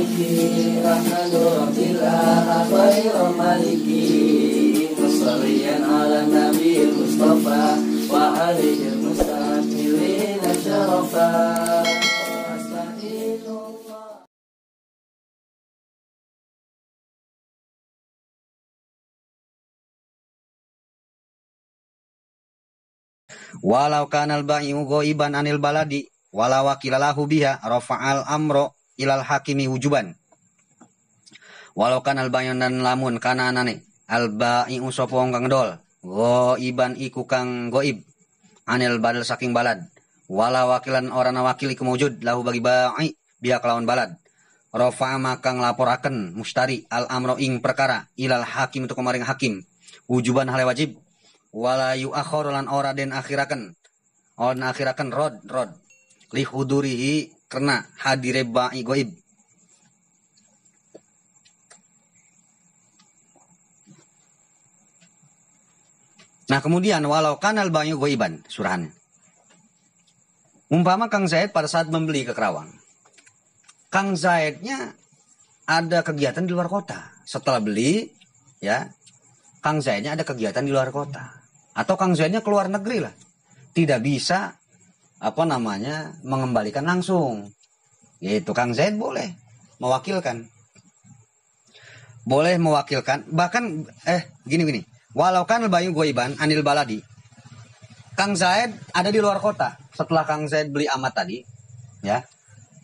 maliki rahmanu rabbillah khairu maliki musalliyan ala nabi mustafa wa alihi mustaqbilin syarafa. Walau kanal ba'i'u ghaiban anil baladi wala wakilalahu biha rafa'al amro ilal hakimi wujuban. Walau kanal ba'i'un dan lamun kana anane al ba'i'u sapa wong kang dol ghaiban iku kang ghaib anil badal saking balad wala wakilan orana wakil iku mawjud lahu bagi ba'i biha kelawan balad rafa'a makang laporaken mustari al amro ing perkara ilal hakim untuk kemaring hakim wujuban hale wajib wala yu'akhkharu lan ora den akhiraken rod li hudurihi karena hadire ba'i ghaib. Nah kemudian walau kanal ba'i ghaiban surahannya. Umpama Kang Zaid pada saat membeli ke Kerawang, Kang Zaidnya ada kegiatan di luar kota. Setelah beli ya, Kang Zaidnya ada kegiatan di luar kota. Atau Kang Zaidnya keluar negeri lah. Tidak bisa mengembalikan langsung. Yaitu Kang Zaid boleh mewakilkan. Boleh mewakilkan. Bahkan gini. Walau kan bayu ghaiban anil baladi. Kang Zaid ada di luar kota. Setelah Kang Zaid beli amat tadi, ya.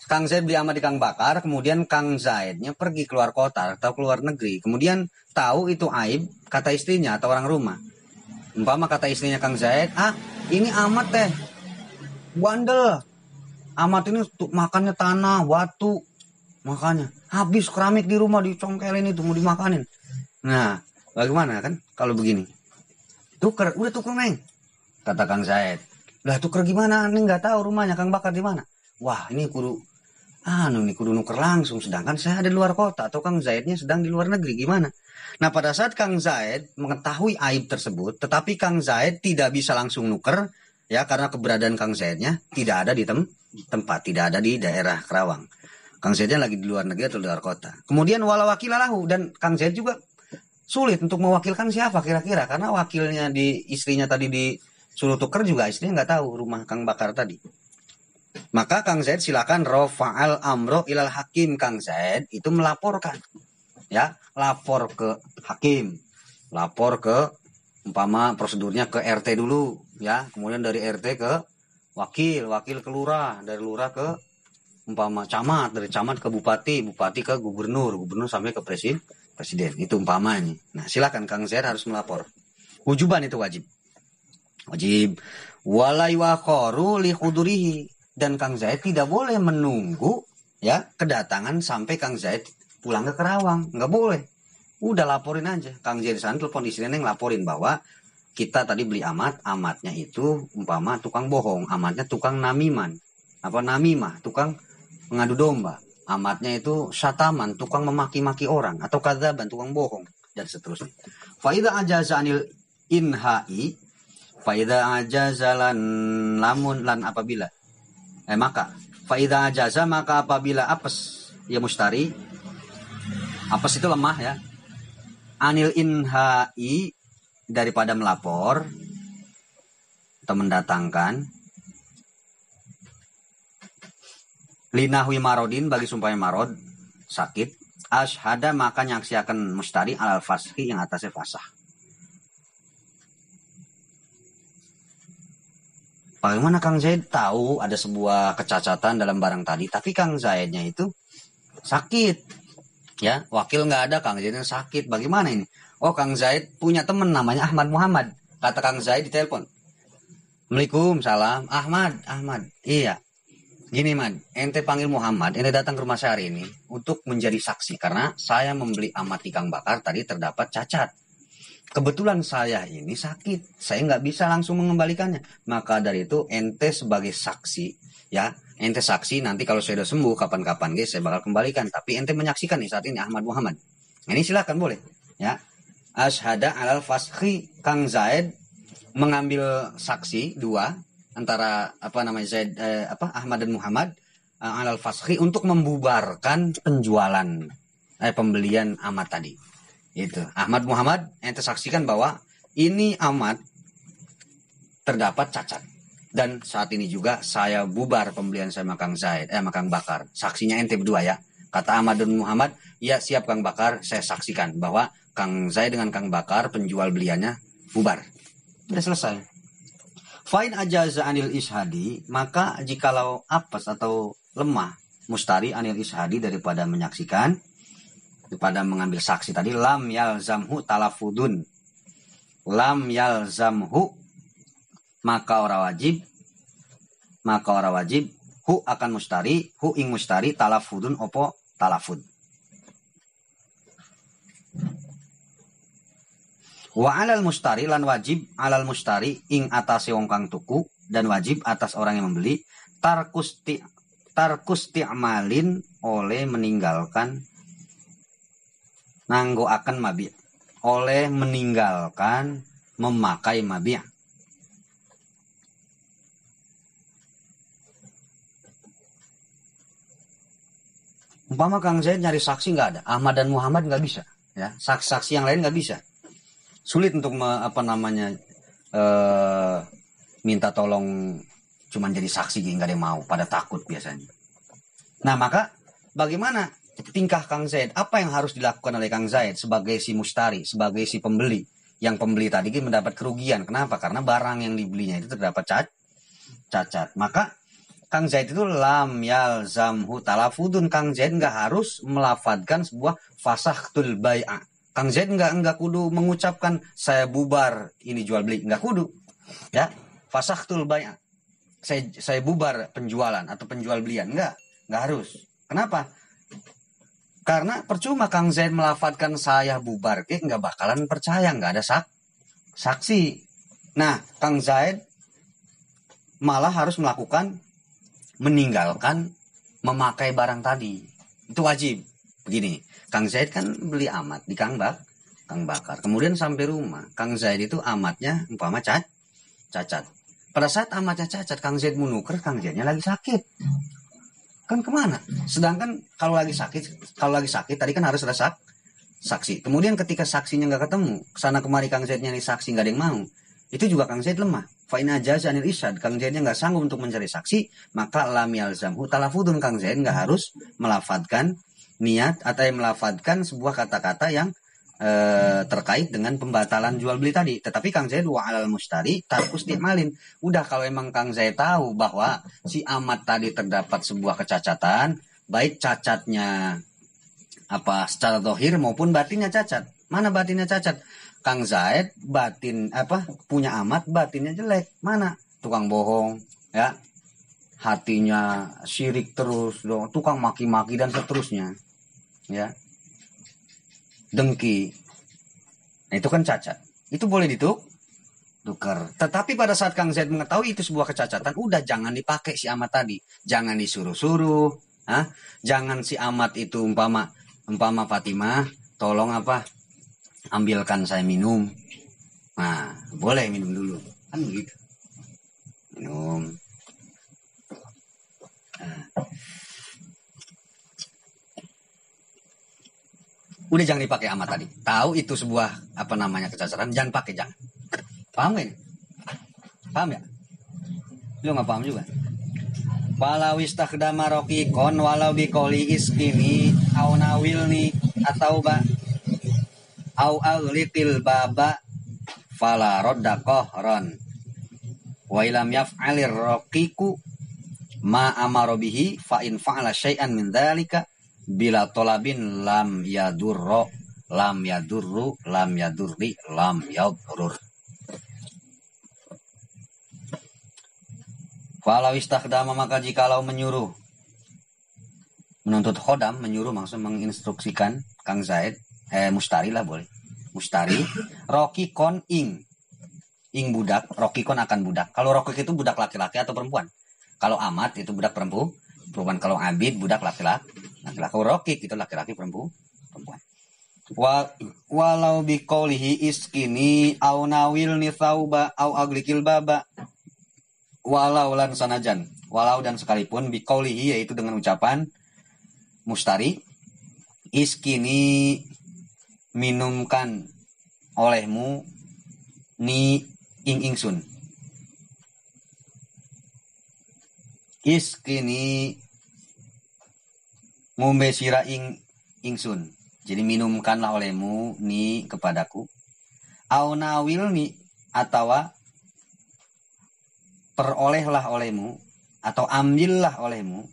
Kang Zaid beli amat di Kang Bakar, kemudian Kang Zaidnya pergi keluar kota atau keluar negeri. Kemudian tahu itu aib kata istrinya atau orang rumah. Umpama kata istrinya Kang Zaid, ini amat teh, bandel. Amat ini makannya tanah, batu, makanya habis keramik di rumah dicongkelin itu mau dimakanin. Nah, bagaimana kan kalau begini? Tuker, udah tuker neng, kata Kang Zaid. Lah tuker gimana? Neng nggak tahu rumahnya Kang Bakar di mana. Wah, ini kudu nuker langsung. Sedangkan saya ada di luar kota atau Kang Zaidnya sedang di luar negeri, gimana? Nah pada saat Kang Zaid mengetahui aib tersebut, tetapi Kang Zaid tidak bisa langsung nuker, ya karena keberadaan Kang Zaidnya tidak ada di tempat, tidak ada di daerah Kerawang. Kang Zaidnya lagi di luar negeri atau di luar kota. Kemudian wala wakilalahu, dan Kang Zaid juga sulit untuk mewakilkan siapa kira-kira, karena wakilnya di istrinya tadi disuruh tuker juga istrinya nggak tahu rumah Kang Bakar tadi. Maka Kang Zaid silakan rafa'al amro ilal hakim. Kang Zaid itu melaporkan. Ya, lapor ke hakim, lapor ke umpama prosedurnya ke RT dulu, ya, kemudian dari RT ke wakil ke lurah, dari lurah ke umpama camat, dari camat ke bupati ke gubernur sampai ke presiden, itu umpamanya. Nah, silakan Kang Zaid harus melapor. Wujuban itu wajib. Wala yu'akhkharu li hudurihi, dan Kang Zaid tidak boleh menunggu ya kedatangan sampai Kang Zaid pulang ke Kerawang, nggak boleh. Udah laporin aja. Kang Zaid sana telepon istrinya ngelaporin bahwa kita tadi beli amatnya itu umpama tukang bohong, amatnya tukang namimah, tukang mengadu domba. Amatnya itu syataman, tukang memaki-maki orang, atau kadzaban, tukang bohong, dan seterusnya. Faida ajazanil inha'i, faida ajazalan lamun lan apabila. Faida ajaza maka apabila apes ya mustari. Apes itu lemah ya. Anil inha'i daripada melapor atau mendatangkan. Linahwi marodin bagi sumpahnya marod sakit. Ashada maka nyaksiakan mustari alal fashi yang atasnya fasah. Bagaimana Kang Zaid tahu ada sebuah kecacatan dalam barang tadi, tapi Kang Zaidnya itu sakit. Ya, wakil nggak ada, Kang Zaidnya sakit. Bagaimana ini? Oh, Kang Zaid punya teman namanya Ahmad Muhammad. Kata Kang Zaid di telepon. Assalamualaikum, salam. Ahmad. Iya. Gini, Man. Ente panggil Muhammad. Ente datang ke rumah saya hari ini untuk menjadi saksi. Karena saya membeli amat di Kang Bakar tadi terdapat cacat. Kebetulan saya ini sakit. Saya nggak bisa langsung mengembalikannya. Maka dari itu ente sebagai saksi. Ya, ente saksi nanti kalau saya udah sembuh kapan-kapan guys saya bakal kembalikan. Tapi ente menyaksikan nih saat ini Ahmad Muhammad. Ini silakan boleh. Ya. Ashada alal fashi. Kang Zaid mengambil saksi dua antara Zaid Ahmad dan Muhammad alal fasakhi, untuk membubarkan penjualan pembelian amat tadi. Itu Ahmad Muhammad, ente saksikan bahwa ini amat terdapat cacat. Dan saat ini juga saya bubar pembelian saya sama Kang Zaid, sama Kang Bakar. Saksinya ente berdua ya. Kata Ahmad dan Muhammad, ya siap Kang Bakar, saya saksikan bahwa Kang Zaid dengan Kang Bakar penjual beliannya bubar. Sudah selesai. Fa'in ajaza anil ishadi, maka jikalau apes atau lemah mustari anil ishadi daripada menyaksikan, daripada mengambil saksi tadi, lam yalzamhu talafudun. Lam yalzamhu, maka ora wajib hu akan mustari, hu ing mustari talafudun opo talafud. Wa alal mustari, lan wajib alal mustari ing atase wong kang tuku, dan wajib atas orang yang membeli tarkusti'malin, oleh meninggalkan nanggo akan mabi', oleh meninggalkan memakai mabi'. Umpama Kang Zaid nyari saksi nggak ada, Ahmad dan Muhammad nggak bisa, ya, saksi-saksi yang lain nggak bisa, sulit untuk minta tolong cuman jadi saksi, nggak ada yang mau, pada takut biasanya. Nah maka bagaimana tingkah Kang Zaid? Apa yang harus dilakukan oleh Kang Zaid sebagai si mustari, sebagai si pembeli? Yang pembeli tadi mendapat kerugian. Kenapa? Karena barang yang dibelinya itu terdapat cacat. Maka Kang Zaid itu lam yalzamhu talafudun. Kang Zaid nggak harus melafadkan sebuah fasahtul bai'ah. Kang Zaid nggak kudu mengucapkan saya bubar ini jual beli, nggak kudu, ya. Fasahtul bai'ah, saya bubar penjualan atau penjual belian, nggak harus. Kenapa? Karena percuma Kang Zaid melafadkan saya bubar, nggak bakalan percaya, nggak ada saksi. Nah Kang Zaid malah harus meninggalkan memakai barang tadi, itu wajib. Begini, Kang Zaid kan beli amat di Kang Bakar. Kemudian sampai rumah, Kang Zaid itu amatnya umpama cacat. Pada saat amatnya cacat, Kang Zaid mau nuker, Kang Zaidnya lagi sakit. Kan kemana? Sedangkan kalau lagi sakit tadi kan harus ada saksi. Kemudian ketika saksinya nggak ketemu, kesana kemari Kang Zaid nyari saksi nggak ada yang mau. Itu juga Kang Zaid lemah. Fa'in ajaza anil ishad, Kang Zaidnya nggak sanggup untuk mencari saksi, maka lam yalzamhu talafudun. Kang Zaid nggak harus melafadkan niat atau melafadkan sebuah kata-kata yang terkait dengan pembatalan jual beli tadi. Tetapi Kang Zaid wa alal mustari tarkusti'malin. Udah, kalau emang Kang Zaid tahu bahwa si amat tadi terdapat sebuah kecacatan, baik cacatnya secara zahir maupun batinnya cacat. Mana batinnya cacat? Kang Zaid punya amat batinnya jelek. Mana? Tukang bohong, ya. Hatinya syirik terus, tukang maki-maki dan seterusnya, ya. Dengki. Nah, itu kan cacat. Itu boleh ditukar. Tetapi pada saat Kang Zaid mengetahui itu sebuah kecacatan, udah jangan dipakai si amat tadi. Jangan disuruh-suruh, jangan si amat itu umpama Fatimah, tolong ambilkan saya minum. Nah, boleh minum dulu. Kan begitu. Minum. Udah jangan dipakai amat tadi. Tahu itu sebuah kecacatan, jangan pakai, jangan. Paham gak ini? Paham ya? Lu nggak paham juga. Walau istakhdama raqiqon walau biqoli iskini au nawilni atau au aghliqil baba fala radda qahran wa ilam yaf'alir raqiqu ma amara bihi fa in fa'ala syai'an min dzalika bila tolabin lam yadurru lam yadurri lam yadurur. Walau istakhdama, maka jikalau menyuruh, menuntut khodam, menyuruh maksud menginstruksikan Kang Zaid, mustari lah boleh, mustari, rokikon ing budak, rokikon akan budak. Kalau rokik itu budak laki-laki atau perempuan. Kalau amat itu budak perempuan. Kalau abid budak laki-laki. Kalau rokik itu laki-laki perempuan. Walau biqaulihi iskini au nawilni thauba au aglikil baba. walau lan sanajan, walau dan sekalipun biqaulihi yaitu dengan ucapan mustari, iskini minumkan olehmu ni ingsun. Iskini ngombe sira ingsun. Jadi minumkanlah olehmu ni kepadaku. Au nawil ni atawa perolehlah olehmu atau ambillah olehmu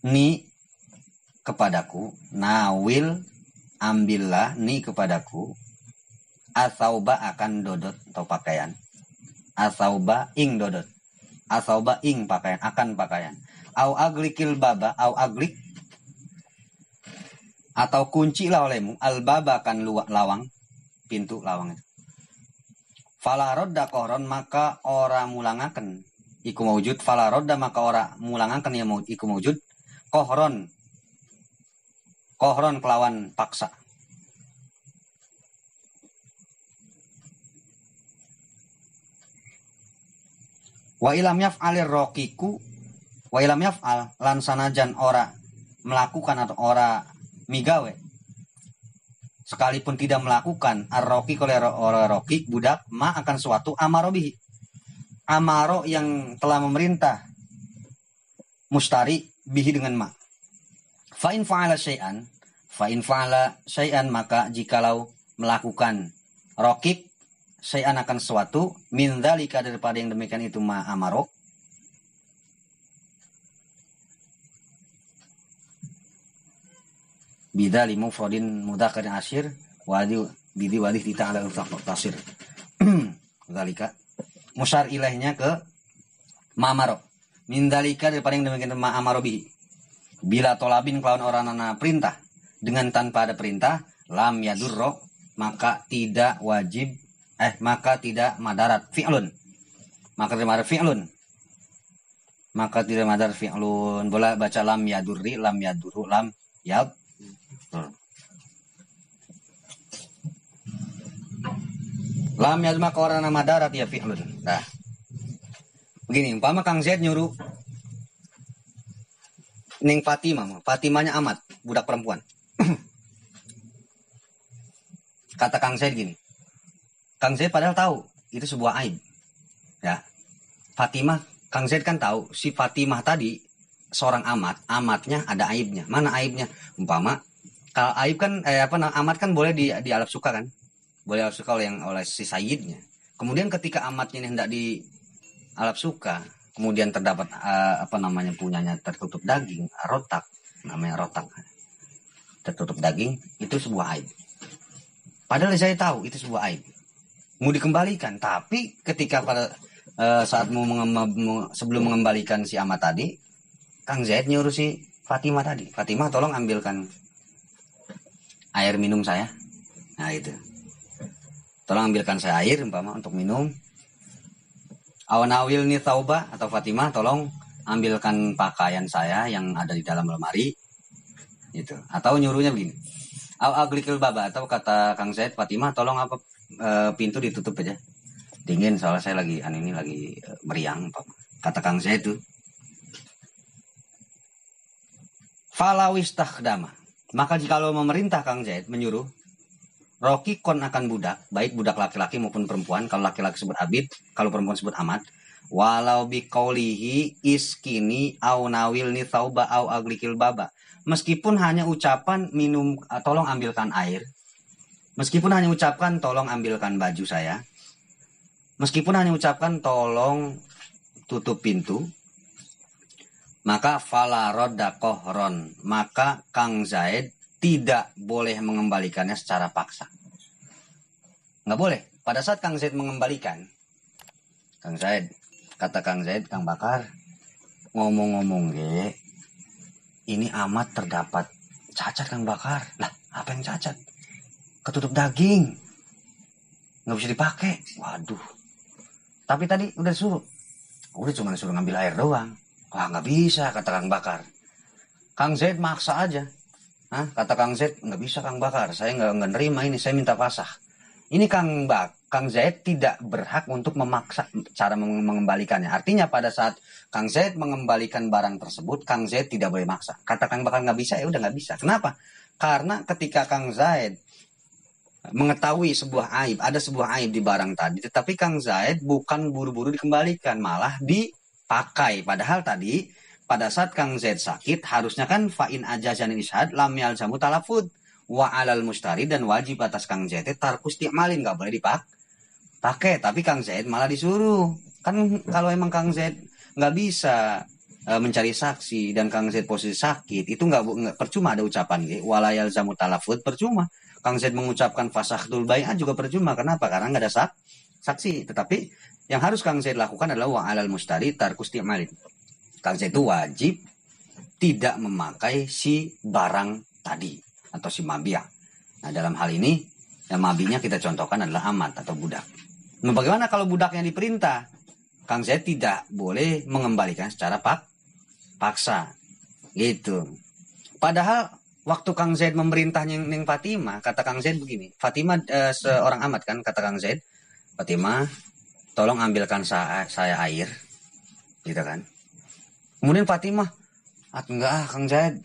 ni kepadaku, nawil ambillah ni kepadaku, asauba akan dodot atau pakaian, asauba ing dodot, asauba ing pakaian akan pakaian, au aglikil baba, au aglik atau kuncilah olehmu al baba akan lawang, pintu lawang itu. Fala rodda kohron maka ora mulangaken iku maujud, fala rodda maka ora mulangaken ya iku maujud kohron kelawan paksa. Wa ilam yaf'alir raqiqu wa ilam yaf'al lan sanajan ora melakukan atau ora migawe, sekalipun tidak melakukan ar-raqiq oleh raqiq budak ma akan suatu amaro bihi, amaro yang telah memerintah mustari bihi dengan ma. Fa in fa'ala syai'an maka jikalau melakukan raqiq syai'an akan sesuatu min dzalika daripada yang demikian itu ma amaro, bidzali mufradin mudzakkarin asyir wadi bidi wadih ta'ala tasir. Dzalika musyar ilaihnya ke ma'amaro, min dzalika daripada yang demikian ma'amaro bihi, bila tolabin kelawan orang nana perintah dengan tanpa ada perintah, lam yadurro maka tidak wajib maka tidak madarat fi'lun, maka tidak madarat fi'lun, maka tidak madarat fi'lun. Boleh baca lam yadurri, lam yaduru, lam yad. Lam yad maka orang nama darat ya fi'lun. Nah, begini, umpama Kang Zaid nyuruh Ning Fatimanya amat, budak perempuan. Kata Kang Zaid gini, Kang Zaid padahal tahu itu sebuah aib. Ya, Fatimah, Kang Zaid kan tahu si Fatimah tadi seorang amatnya ada aibnya. Mana aibnya? Umpama kalau aib kan amat kan boleh di alaf suka kan? Boleh alaf suka oleh si sayyidnya. Kemudian ketika amatnya ini hendak di alaf suka, kemudian terdapat punyanya tertutup daging, rotak, namanya rotak. Tertutup daging itu sebuah aib. Padahal saya tahu itu sebuah aib. Mau dikembalikan, tapi ketika pada saat sebelum mengembalikan si amat tadi, Kang Zaid nyuruh si Fatimah tadi, Fatimah tolong ambilkan air minum saya. Nah itu, tolong ambilkan saya air umpama untuk minum. Awanawil ni tauba atau Fatimah tolong ambilkan pakaian saya yang ada di dalam lemari. Itu. Atau nyuruhnya begini. Au aglikil baba atau kata Kang Zaid, Fatimah tolong pintu ditutup aja. Dingin soalnya saya lagi meriang. Kata Kang Zaid itu. Falawis takhdama. Maka jikalau memerintah Kang Zaid menyuruh rokikon akan budak, baik budak laki-laki maupun perempuan. Kalau laki-laki sebut abid, kalau perempuan sebut amat. Walau biqaulihi iskini au nawilni thauba au aglikil baba. Meskipun hanya ucapan minum, tolong ambilkan air. Meskipun hanya ucapkan tolong ambilkan baju saya. Meskipun hanya ucapkan tolong tutup pintu. Maka fala rodda kohron. Maka Kang Zaid tidak boleh mengembalikannya secara paksa. Nggak boleh. Pada saat Kang Zaid mengembalikan, Kang Zaid, kata Kang Zaid, Kang Bakar, ngomong-ngomong ini amat terdapat cacat Kang Bakar. Lah, apa yang cacat? Ketutup daging. Nggak bisa dipakai. Waduh. Tapi tadi udah suruh. Udah cuma suruh ngambil air doang. Wah, nggak bisa, kata Kang Bakar. Kang Zaid maksa aja. Hah? Kata Kang Zaid, nggak bisa Kang Bakar. Saya nggak nerima ini, saya minta pasah. Ini Kang Zaid tidak berhak untuk memaksa cara mengembalikannya. Artinya pada saat Kang Zaid mengembalikan barang tersebut, Kang Zaid tidak boleh maksa. Kata Kang Bakar nggak bisa, ya udah nggak bisa. Kenapa? Karena ketika Kang Zaid mengetahui sebuah aib, ada sebuah aib di barang tadi, tetapi Kang Zaid bukan buru-buru dikembalikan, malah dipakai. Padahal tadi pada saat Kang Zaid sakit, harusnya kan fa'in ajazan ishad lam yalzamu talafud wa alal mustari, dan wajib atas Kang Zaid tarkus ti'malin, nggak boleh pakai, tapi Kang Zaid malah disuruh. Kan kalau emang Kang Zaid nggak bisa mencari saksi dan Kang Zaid posisi sakit, itu nggak percuma ada ucapan walayal zamu talafud, percuma. Kang Zaid mengucapkan fasakhdul bai'ah juga percuma. Kenapa? Karena nggak ada saksi. Tetapi yang harus Kang Zaid lakukan adalah wa alal mustari tarkus ti'malin. Kang Zaid itu wajib tidak memakai si barang tadi atau si mabiah. Nah, dalam hal ini yang mabinya kita contohkan adalah amat atau budak. Nah, bagaimana kalau budaknya diperintah? Kang Zaid tidak boleh mengembalikan secara paksa. Gitu. Padahal waktu Kang Zaid memerintah Neng Fatimah, kata Kang Zaid begini. Fatimah seorang amat kan, kata Kang Zaid, Fatimah, tolong ambilkan saya air. Gitu kan. Kemudian Fatimah, enggak Kang Zaid,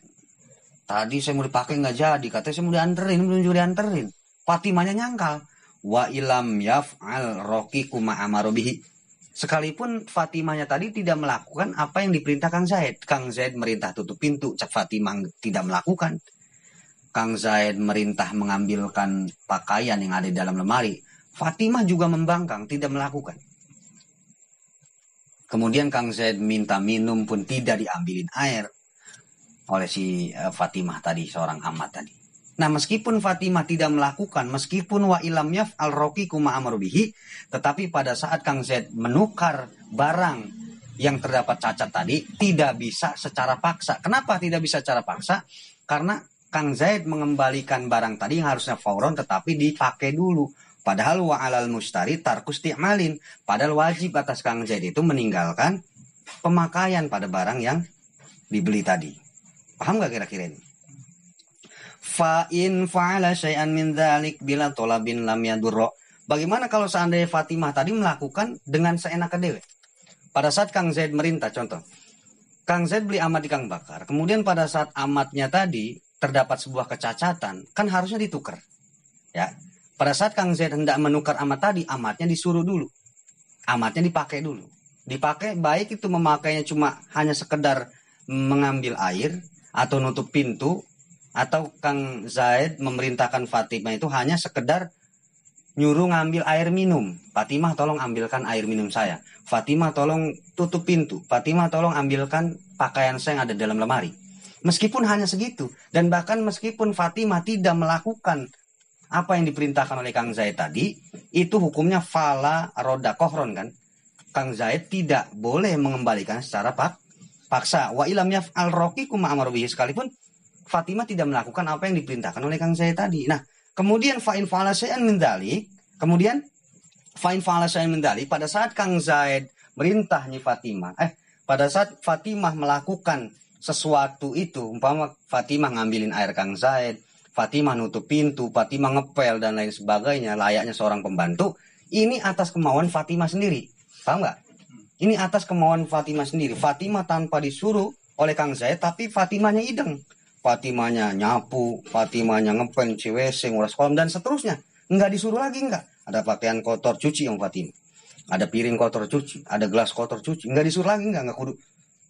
tadi saya mau dipakai nggak jadi, katanya saya mau dianterin. Fatimahnya nyangkal. Wa ilam yaf'al roqiku ma'amarobihi. Sekalipun Fatimahnya tadi tidak melakukan apa yang diperintah Kang Zaid. Kang Zaid merintah tutup pintu, cak Fatimah tidak melakukan. Kang Zaid merintah mengambilkan pakaian yang ada di dalam lemari. Fatimah juga membangkang, tidak melakukan. Kemudian Kang Zaid minta minum pun tidak diambilin air oleh si Fatimah tadi, seorang amat tadi. Nah, meskipun Fatimah tidak melakukan, meskipun wa ilam yaf'al roqiku ma'amru bihi, tetapi pada saat Kang Zaid menukar barang yang terdapat cacat tadi, tidak bisa secara paksa. Kenapa tidak bisa secara paksa? Karena Kang Zaid mengembalikan barang tadi yang harusnya fauron, tetapi dipakai dulu. Padahal wa alal mustari tarkus ti'malin. Padahal wajib atas Kang Zaid itu meninggalkan pemakaian pada barang yang dibeli tadi. Paham gak kira-kira ini? Fa'in fa'ala syai'an min dzalik bila tolabin lam yadurro. Bagaimana kalau seandainya Fatimah tadi melakukan dengan seenaknya dewe? Pada saat Kang Zaid merintah, contoh, Kang Zaid beli amat di Kang Bakar, kemudian pada saat amatnya tadi terdapat sebuah kecacatan, kan harusnya ditukar. Ya, pada saat Kang Zaid hendak menukar amat tadi, amatnya disuruh dulu, amatnya dipakai dulu. Dipakai baik itu memakainya cuma hanya sekedar mengambil air atau nutup pintu, atau Kang Zaid memerintahkan Fatimah itu hanya sekedar nyuruh ngambil air minum. Fatimah tolong ambilkan air minum saya. Fatimah tolong tutup pintu. Fatimah tolong ambilkan pakaian saya yang ada dalam lemari. Meskipun hanya segitu. Dan bahkan meskipun Fatimah tidak melakukan apa yang diperintahkan oleh Kang Zaid tadi, itu hukumnya fala roda kohron kan. Kang Zaid tidak boleh mengembalikan secara paksa. Wa ilam yaf'al roqiku ma'amar bihi, sekalipun Fatimah tidak melakukan apa yang diperintahkan oleh Kang Zaid tadi. Nah, kemudian fa'in fa'ala syai'an min dzalik, pada saat Kang Zaid merintahnya Fatimah, pada saat Fatimah melakukan sesuatu itu, umpama Fatimah ngambilin air Kang Zaid, Fatimah nutup pintu, Fatimah ngepel dan lain sebagainya, layaknya seorang pembantu, ini atas kemauan Fatimah sendiri. Paham nggak? Ini atas kemauan Fatimah sendiri. Fatimah tanpa disuruh oleh Kang Zaid, tapi Fatimahnya ideng. Fatimahnya nyapu, Fatimahnya ngepel, CWC, nguras kolam, dan seterusnya. Enggak disuruh lagi, enggak. Ada pakaian kotor, cuci yang Fatimah. Ada piring kotor, cuci. Ada gelas kotor, cuci. Enggak disuruh lagi, enggak kudu.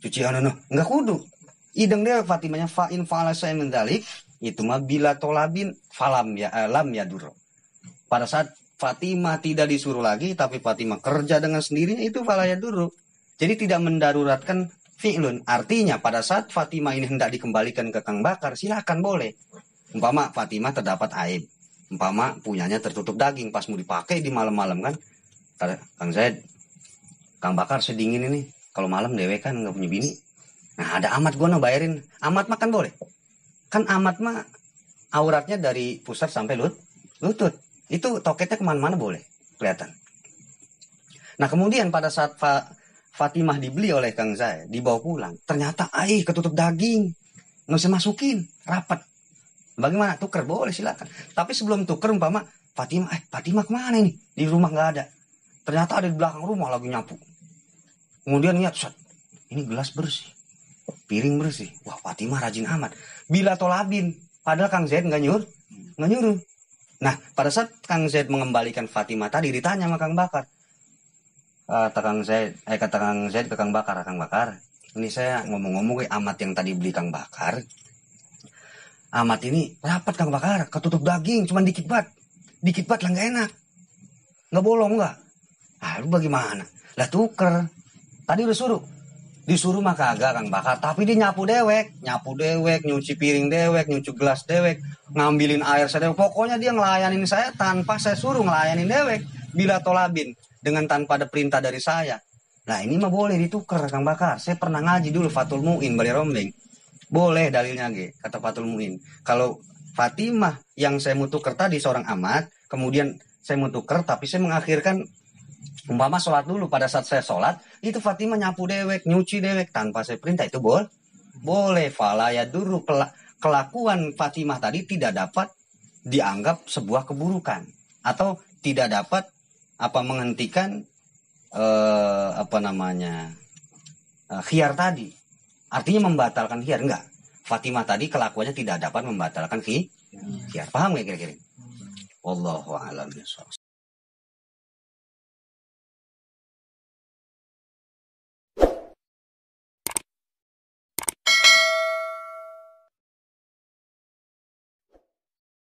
Cuci, enggak kudu. Ideng dia Fatimahnya, fa'in fa'ala syai'an min dzalik, itu mah bila tolabin, lam yadur. Pada saat Fatimah tidak disuruh lagi, tapi Fatimah kerja dengan sendirinya, itu fala yadur. Jadi tidak mendaruratkan fi'lun. Artinya pada saat Fatimah ini hendak dikembalikan ke Kang Bakar, silakan boleh. Umpama Fatimah terdapat aib, umpama punyanya tertutup daging, pas mau dipakai di malam-malam kan, Kang Zaid, Kang Bakar sedingin ini, kalau malam dewe kan nggak punya bini. Nah ada amat gua bayarin, amat makan boleh. Kan amat mah auratnya dari pusar sampai lutut, itu toketnya kemana-mana boleh kelihatan. Nah kemudian pada saat Fatimah dibeli oleh Kang Zaid, dibawa pulang, ternyata ketutup daging, nggak usah masukin, rapat. Bagaimana? Tuker boleh silakan. Tapi sebelum tuker umpama Fatimah kemana ini? Di rumah nggak ada. Ternyata ada di belakang rumah lagi nyapu. Kemudian lihat, ini gelas bersih, piring bersih. Wah, Fatimah rajin amat. Bila tolabin, padahal Kang Zaid nggak nyuruh. Nah, pada saat Kang Zaid mengembalikan Fatimah tadi, ditanya sama Kang Bakar. Kata Kang Zaid ke Kang Bakar, ini saya ngomong-ngomong amat yang tadi beli Kang Bakar. Amat ini rapat Kang Bakar, ketutup daging, cuman dikit banget lah, nggak enak, nggak bolong nggak. Lu bagaimana? Lah tuker. Tadi udah disuruh mah kagak Kang Bakar, tapi dia nyapu dewek, nyuci piring dewek, nyuci gelas dewek, ngambilin air saya dewek. Pokoknya dia ngelayanin saya tanpa saya suruh, ngelayanin dewek. Bila tolabin, dengan tanpa ada perintah dari saya. Nah ini mah boleh ditukar Kang Bakar. Saya pernah ngaji dulu Fathul Mu'in Bali Rombeng. Boleh dalilnya kata Fathul Mu'in. Kalau Fatimah yang saya mau tuker tadi seorang amat, kemudian saya mau tuker tapi saya mengakhirkan umpama sholat dulu, pada saat saya sholat itu Fatimah nyapu dewek, nyuci dewek tanpa saya perintah, itu boleh. Fala ya dulu, kelakuan Fatimah tadi tidak dapat dianggap sebuah keburukan atau tidak dapat menghentikan khiyar tadi. Artinya membatalkan khiyar, enggak. Fatimah tadi kelakuannya tidak dapat membatalkan khiyar. Paham nggak kira-kira? Wallahu a'lam bishawab.